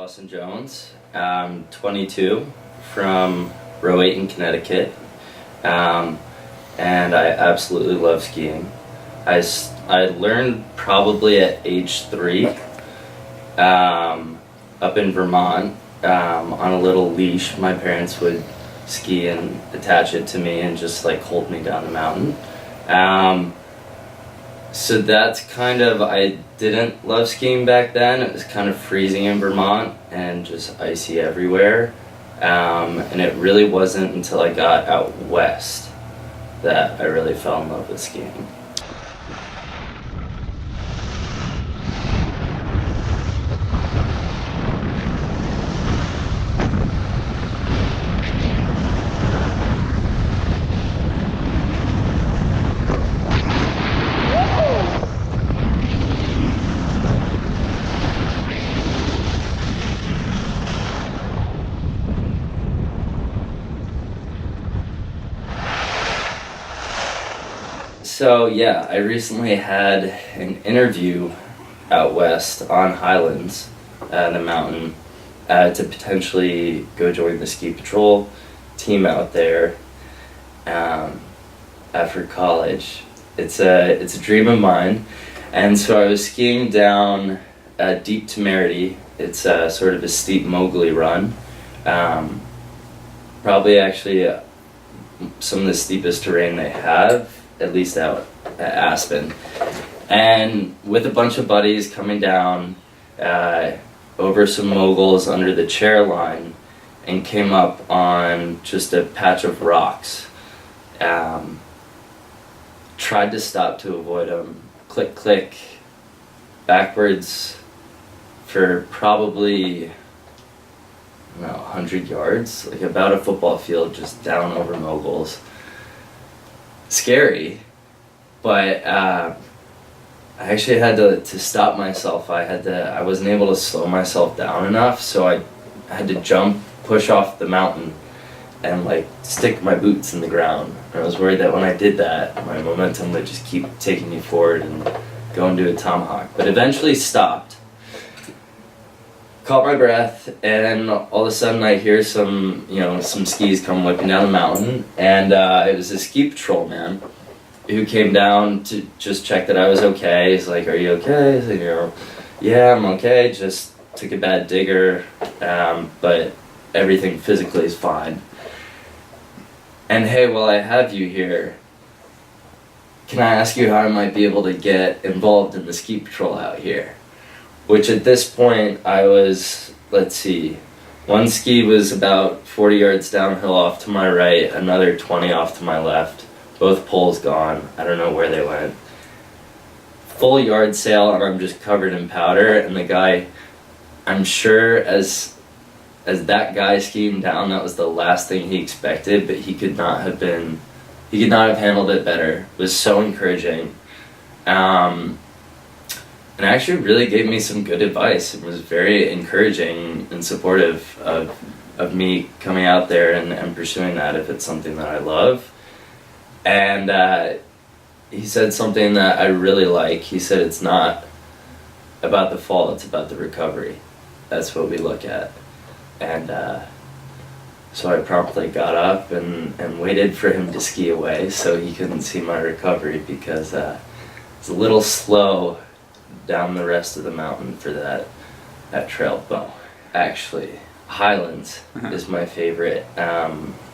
Dawson Jones. I'm 22 from Rowayton, Connecticut, and I absolutely love skiing. I learned probably at age 3 up in Vermont on a little leash. My parents would ski and attach it to me and just like hold me down the mountain. So that's kind of, I didn't love skiing back then. It was kind of freezing in Vermont and just icy everywhere. And it really wasn't until I got out west that I really fell in love with skiing. So yeah, I recently had an interview out west on Highlands, the mountain, to potentially go join the ski patrol team out there after college. It's a dream of mine, and so I was skiing down Deep Temerity. It's sort of a steep Mowgli run, probably actually some of the steepest terrain they have, at least out at Aspen. And with a bunch of buddies coming down over some moguls under the chair line, and came up on just a patch of rocks. Tried to stop to avoid them. Click, click, backwards for probably, I don't know, 100 yards, like about a football field, just down over moguls. Scary, but I actually had to stop myself. I wasn't able to slow myself down enough, so I had to jump, push off the mountain, and like stick my boots in the ground. And I was worried that when I did that, my momentum would just keep taking me forward and go into a tomahawk. But eventually stopped, caught my breath, and all of a sudden I hear some skis come whipping down the mountain, and it was a ski patrol man who came down to just check that I was okay. He's like, "Are you okay?" I said, "Yeah, I'm okay, just took a bad digger, but everything physically is fine. And hey, while I have you here, can I ask you how I might be able to get involved in the ski patrol out here?" Which at this point I was, let's see, one ski was about 40 yards downhill off to my right, another 20 off to my left, both poles gone, I don't know where they went. Full yard sail, and I'm just covered in powder, and the guy, I'm sure as that guy skiing down, that was the last thing he expected, but he could not have handled it better. It was so encouraging. And actually really gave me some good advice. It was very encouraging and supportive of me coming out there and pursuing that if it's something that I love. And he said something that I really like. He said it's not about the fall, it's about the recovery. That's what we look at. And so I promptly got up and waited for him to ski away so he couldn't see my recovery, because it's a little slow down the rest of the mountain for that trail. Well, actually, Highlands is my favorite,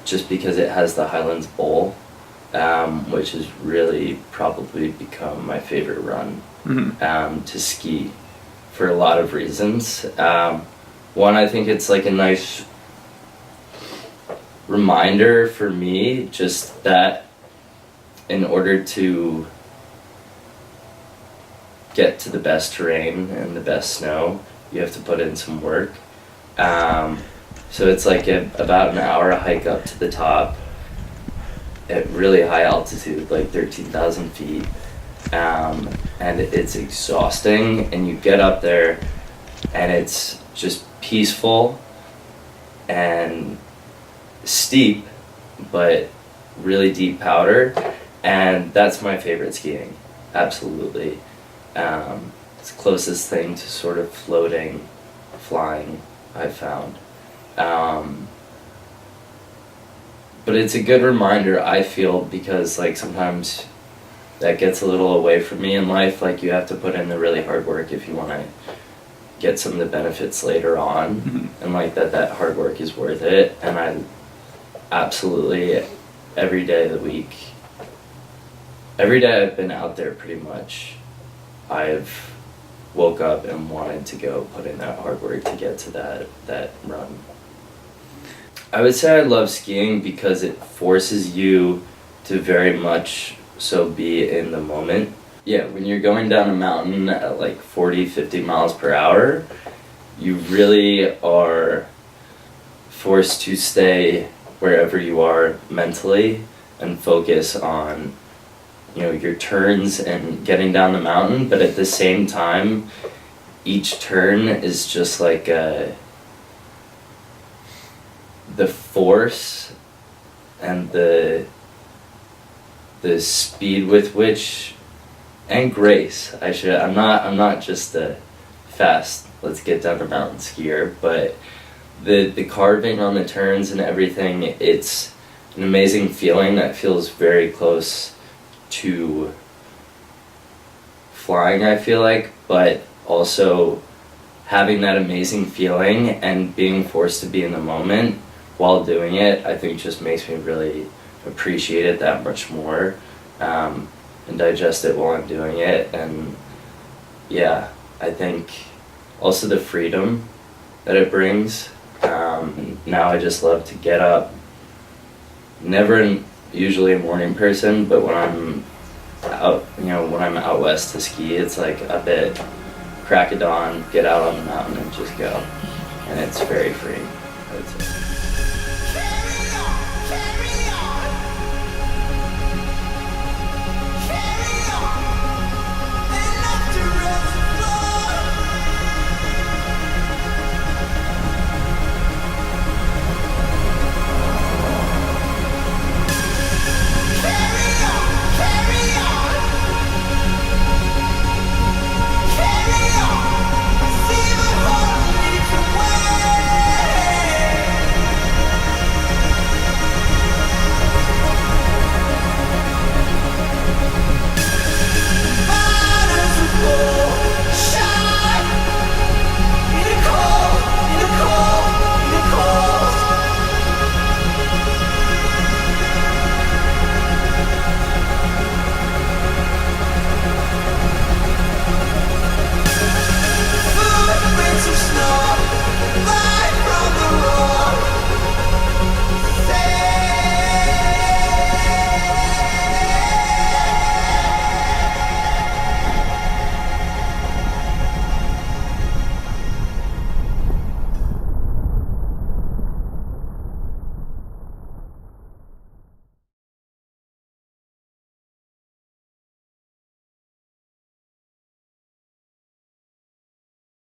just because it has the Highlands Bowl, which has really probably become my favorite run to ski for a lot of reasons. One, I think it's like a nice reminder for me, just that in order to get to the best terrain and the best snow, you have to put in some work. So it's like about an hour hike up to the top at really high altitude, like 13,000 feet. And it's exhausting, and you get up there and it's just peaceful and steep, but really deep powder, and that's my favorite skiing, absolutely. It's the closest thing to sort of floating, flying I've found. But it's a good reminder, I feel, because like sometimes that gets a little away from me in life. Like you have to put in the really hard work if you want to get some of the benefits later on, and like that hard work is worth it. And I absolutely, every day of the week, every day I've been out there pretty much, I've woke up and wanted to go put in that hard work to get to that run. I would say I love skiing because it forces you to very much so be in the moment. Yeah, when you're going down a mountain at like 40, 50 miles per hour, you really are forced to stay wherever you are mentally and focus on, you know, your turns and getting down the mountain. But at the same time, each turn is just like the force and the speed with which, and grace. I'm not just a fast let's get down the mountain skier, but the carving on the turns and everything, it's an amazing feeling that feels very close to flying, I feel like, but also having that amazing feeling and being forced to be in the moment while doing it, I think just makes me really appreciate it that much more, and digest it while I'm doing it. And yeah, I think also the freedom that it brings. Now I just love to get up, usually a morning person, but when I'm out, when I'm out west to ski, it's like up at crack of dawn, get out on the mountain and just go, and it's very free.